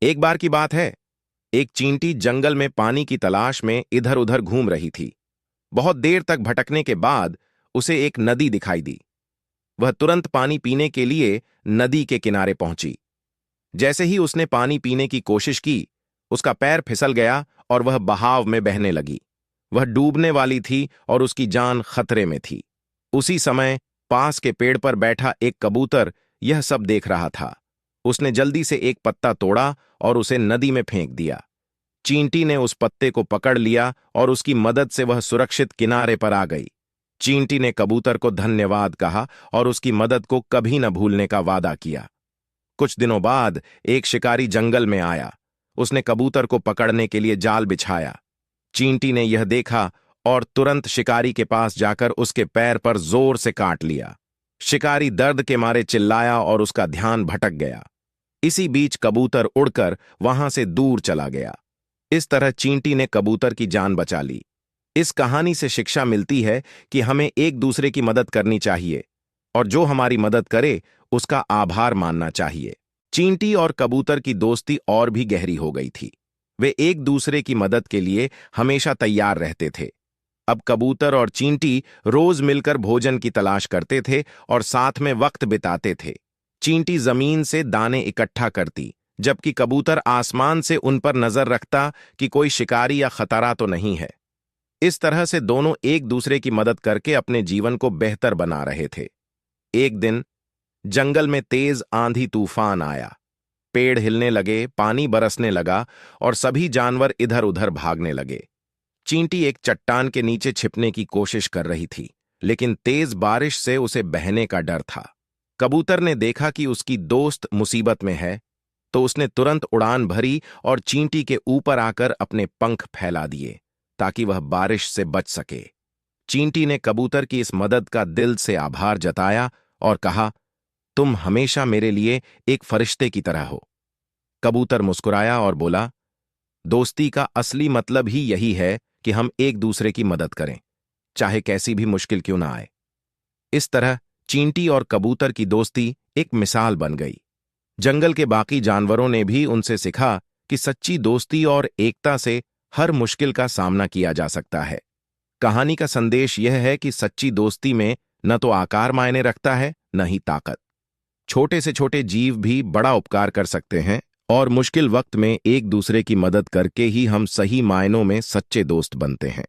एक बार की बात है, एक चींटी जंगल में पानी की तलाश में इधर उधर घूम रही थी। बहुत देर तक भटकने के बाद उसे एक नदी दिखाई दी। वह तुरंत पानी पीने के लिए नदी के किनारे पहुंची। जैसे ही उसने पानी पीने की कोशिश की, उसका पैर फिसल गया और वह बहाव में बहने लगी। वह डूबने वाली थी और उसकी जान खतरे में थी। उसी समय पास के पेड़ पर बैठा एक कबूतर यह सब देख रहा था। उसने जल्दी से एक पत्ता तोड़ा और उसे नदी में फेंक दिया। चींटी ने उस पत्ते को पकड़ लिया और उसकी मदद से वह सुरक्षित किनारे पर आ गई। चींटी ने कबूतर को धन्यवाद कहा और उसकी मदद को कभी न भूलने का वादा किया। कुछ दिनों बाद एक शिकारी जंगल में आया। उसने कबूतर को पकड़ने के लिए जाल बिछाया। चींटी ने यह देखा और तुरंत शिकारी के पास जाकर उसके पैर पर जोर से काट लिया। शिकारी दर्द के मारे चिल्लाया और उसका ध्यान भटक गया। इसी बीच कबूतर उड़कर वहां से दूर चला गया। इस तरह चींटी ने कबूतर की जान बचा ली। इस कहानी से शिक्षा मिलती है कि हमें एक दूसरे की मदद करनी चाहिए और जो हमारी मदद करे उसका आभार मानना चाहिए। चींटी और कबूतर की दोस्ती और भी गहरी हो गई थी। वे एक दूसरे की मदद के लिए हमेशा तैयार रहते थे। अब कबूतर और चींटी रोज मिलकर भोजन की तलाश करते थे और साथ में वक्त बिताते थे। चींटी जमीन से दाने इकट्ठा करती, जबकि कबूतर आसमान से उन पर नजर रखता कि कोई शिकारी या खतरा तो नहीं है। इस तरह से दोनों एक दूसरे की मदद करके अपने जीवन को बेहतर बना रहे थे। एक दिन जंगल में तेज आंधी तूफान आया। पेड़ हिलने लगे, पानी बरसने लगा और सभी जानवर इधर उधर भागने लगे। चींटी एक चट्टान के नीचे छिपने की कोशिश कर रही थी, लेकिन तेज बारिश से उसे बहने का डर था। कबूतर ने देखा कि उसकी दोस्त मुसीबत में है, तो उसने तुरंत उड़ान भरी और चींटी के ऊपर आकर अपने पंख फैला दिए ताकि वह बारिश से बच सके। चींटी ने कबूतर की इस मदद का दिल से आभार जताया और कहा, तुम हमेशा मेरे लिए एक फरिश्ते की तरह हो। कबूतर मुस्कुराया और बोला, दोस्ती का असली मतलब ही यही है कि हम एक दूसरे की मदद करें, चाहे कैसी भी मुश्किल क्यों ना आए। इस तरह चींटी और कबूतर की दोस्ती एक मिसाल बन गई। जंगल के बाकी जानवरों ने भी उनसे सीखा कि सच्ची दोस्ती और एकता से हर मुश्किल का सामना किया जा सकता है। कहानी का संदेश यह है कि सच्ची दोस्ती में न तो आकार मायने रखता है, न ही ताकत। छोटे से छोटे जीव भी बड़ा उपकार कर सकते हैं और मुश्किल वक्त में एक दूसरे की मदद करके ही हम सही मायनों में सच्चे दोस्त बनते हैं।